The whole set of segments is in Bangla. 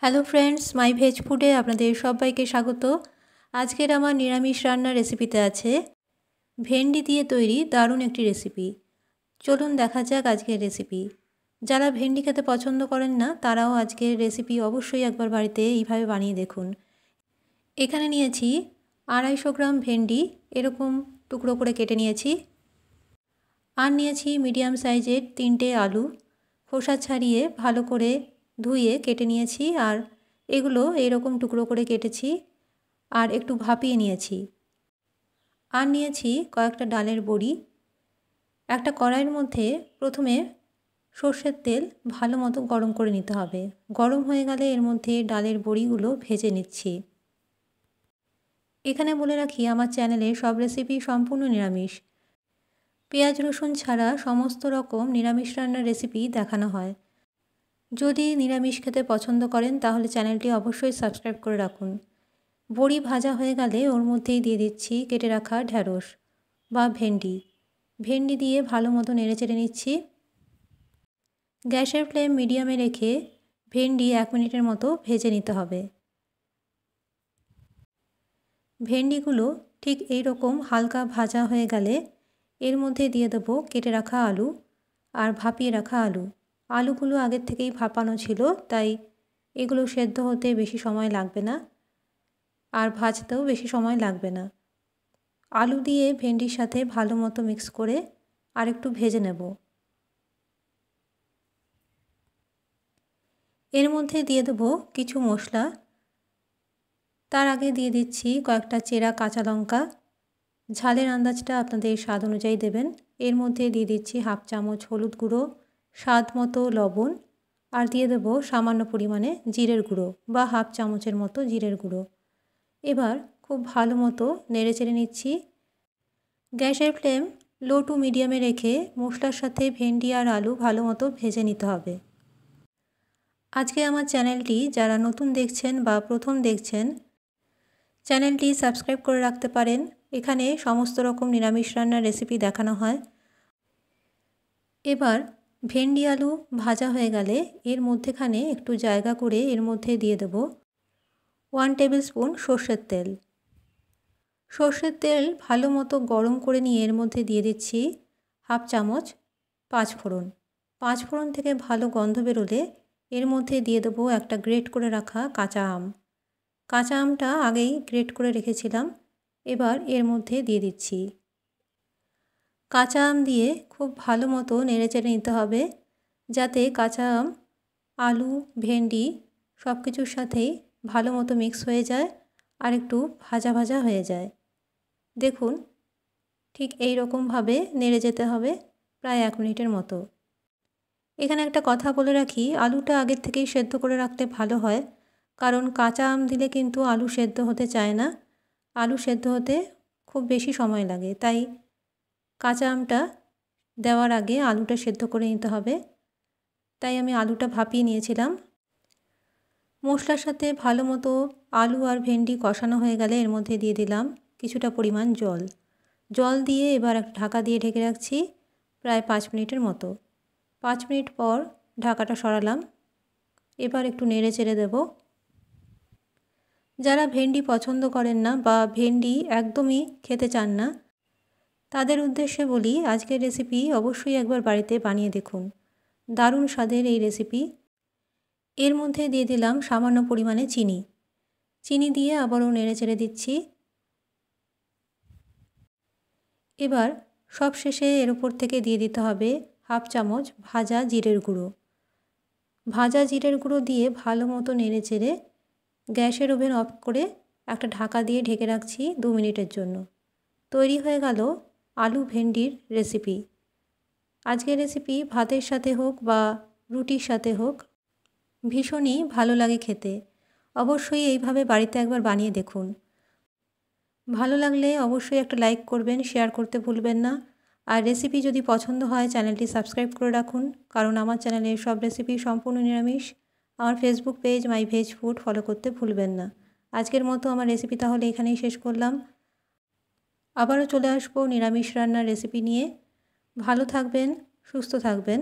হ্যালো ফ্রেন্ডস, মাই ভেজ ফুডে আপনাদের সবাইকে স্বাগত। আজকের আমার নিরামিষ রান্নার রেসিপিতে আছে ভেন্ডি দিয়ে তৈরি দারুণ একটি রেসিপি। চলুন দেখা যাক আজকের রেসিপি। যারা ভেন্ডি খেতে পছন্দ করেন না তারাও আজকের রেসিপি অবশ্যই একবার বাড়িতে এইভাবে বানিয়ে দেখুন। এখানে নিয়েছি 250 গ্রাম ভেন্ডি, এরকম টুকরো করে কেটে নিয়েছি। আর নিয়েছি মিডিয়াম সাইজের 3টে আলু, খোসা ছাড়িয়ে ভালো করে ধুয়ে কেটে নিয়েছি। আর এগুলো এইরকম টুকরো করে কেটেছি আর একটু ভাপিয়ে নিয়েছি। আর নিয়েছি কয়েকটা ডালের বড়ি। একটা কড়াইয়ের মধ্যে প্রথমে সর্ষের তেল ভালো মতো গরম করে নিতে হবে। গরম হয়ে গেলে এর মধ্যে ডালের বড়িগুলো ভেজে নিচ্ছি। এখানে বলে রাখি, আমার চ্যানেলে সব রেসিপি সম্পূর্ণ নিরামিষ। পেঁয়াজ রসুন ছাড়া সমস্ত রকম নিরামিষ রান্নার রেসিপি দেখানো হয়। যদি নিরামিষ খেতে পছন্দ করেন তাহলে চ্যানেলটি অবশ্যই সাবস্ক্রাইব করে রাখুন। বড়ি ভাজা হয়ে গেলে ওর মধ্যেই দিয়ে দিচ্ছি কেটে রাখা ঢ্যাঁড়স বা ভেন্ডি দিয়ে ভালো মতো নেড়েচেড়ে নিচ্ছি। গ্যাসের ফ্লেম মিডিয়ামে রেখে ভেন্ডি 1 মিনিটের মতো ভেজে নিতে হবে। ভেন্ডিগুলো ঠিক এই রকম হালকা ভাজা হয়ে গেলে এর মধ্যে দিয়ে দেবো কেটে রাখা আলু আর ভাপিয়ে রাখা আলু। আলুগুলো আগের থেকেই ভাপানো ছিল, তাই এগুলো সেদ্ধ হতে বেশি সময় লাগবে না আর ভাজতেও বেশি সময় লাগবে না। আলু দিয়ে ভেন্ডির সাথে ভালো মতো মিক্স করে আর একটু ভেজে নেব। এর মধ্যে দিয়ে দেবো কিছু মশলা। তার আগে দিয়ে দিচ্ছি কয়েকটা চেরা কাঁচা লঙ্কা। ঝালের আন্দাজটা আপনাদের স্বাদ অনুযায়ী দেবেন। এর মধ্যে দিয়ে দিচ্ছি 1/2 চামচ হলুদ গুঁড়ো, স্বাদ মতো লবণ, আর দিয়ে দেবো সামান্য পরিমাণে জিরের গুঁড়ো বা 1/2 চামচের মতো জিরের গুঁড়ো। এবার খুব ভালো মতো নেড়েচেড়ে নিচ্ছি। গ্যাসের ফ্লেম লো টু মিডিয়ামে রেখে মশলার সাথে ভেন্ডি আর আলু ভালো মতো ভেজে নিতে হবে। আজকে আমার চ্যানেলটি যারা নতুন দেখছেন বা প্রথম দেখছেন, চ্যানেলটি সাবস্ক্রাইব করে রাখতে পারেন। এখানে সমস্ত রকম নিরামিষ রান্নার রেসিপি দেখানো হয়। এবার ভেন্ডি আলু ভাজা হয়ে গেলে এর মধ্যেখানে একটু জায়গা করে এর মধ্যে দিয়ে দেব 1 টেবিল স্পুন সর্ষের তেল। সর্ষের তেল ভালো মতো গরম করে নিয়ে এর মধ্যে দিয়ে দিচ্ছি 1/2 চামচ পাঁচফোড়ন। পাঁচফোড়ন থেকে ভালো গন্ধ বেরোলে এর মধ্যে দিয়ে দেবো একটা গ্রেট করে রাখা কাঁচা আম। কাঁচা আমটা আগেই গ্রেট করে রেখেছিলাম, এবার এর মধ্যে দিয়ে দিচ্ছি। কাঁচা আম দিয়ে খুব ভালো মতো নেড়েচেড়ে নিতে হবে যাতে কাঁচা আম, আলু, ভেন্ডি সব কিছুর সাথেই ভালো মতো মিক্স হয়ে যায় আর একটু ভাজা ভাজা হয়ে যায়। দেখুন, ঠিক এই রকমভাবে নেড়ে যেতে হবে প্রায় 1 মিনিটের মতো। এখানে একটা কথা বলে রাখি, আলুটা আগের থেকেই সেদ্ধ করে রাখলে ভালো হয়, কারণ কাঁচা আম দিলে কিন্তু আলু সেদ্ধ হতে চায় না। আলু সেদ্ধ হতে খুব বেশি সময় লাগে, তাই কাঁচা আমটা দেওয়ার আগে আলুটা সেদ্ধ করে নিতে হবে। তাই আমি আলুটা ভাপিয়ে নিয়েছিলাম। মশলার সাথে ভালো মতো আলু আর ভেন্ডি কষানো হয়ে গেলে এর মধ্যে দিয়ে দিলাম কিছুটা পরিমাণ জল। জল দিয়ে এবার একটা ঢাকা দিয়ে ঢেকে রাখছি প্রায় 5 মিনিটের মতো। 5 মিনিট পর ঢাকাটা সরালাম। এবার একটু নেড়ে চেড়ে দেব। যারা ভেন্ডি পছন্দ করেন না বা ভেন্ডি একদমই খেতে চান না, তাদের উদ্দেশ্যে বলি, আজকের রেসিপি অবশ্যই একবার বাড়িতে বানিয়ে দেখুন। দারুণ স্বাদের এই রেসিপি। এর মধ্যে দিয়ে দিলাম সামান্য পরিমাণে চিনি দিয়ে আবারও নেড়ে চেড়ে দিচ্ছি। এবার সব শেষে এর উপর থেকে দিয়ে দিতে হবে 1/2 চামচ ভাজা জিরের গুঁড়ো। ভাজা জিরের গুঁড়ো দিয়ে ভালো মতো নেড়ে চেড়ে গ্যাসের ওভেন অফ করে একটা ঢাকা দিয়ে ঢেকে রাখছি 2 মিনিটের জন্য। তৈরি হয়ে গেল আলু ভেন্ডির রেসিপি। আজকের রেসিপি ভাতের সাথে হোক বা রুটির সাথে হোক ভীষণই ভালো লাগে খেতে। অবশ্যই এইভাবে বাড়িতে একবার বানিয়ে দেখুন। ভালো লাগলে অবশ্যই একটা লাইক করবেন, শেয়ার করতে ভুলবেন না। আর রেসিপি যদি পছন্দ হয় চ্যানেলটি সাবস্ক্রাইব করে রাখুন, কারণ আমার চ্যানেলের সব রেসিপি সম্পূর্ণ নিরামিষ। আমার ফেসবুক পেজ মাই ভেজ ফুড ফলো করতে ভুলবেন না। আজকের মতো আমার রেসিপি তাহলে এখানেই শেষ করলাম। আবারও চলে আসবো নিরামিষ রান্নার রেসিপি নিয়ে। ভালো থাকবেন, সুস্থ থাকবেন।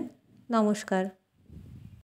নমস্কার।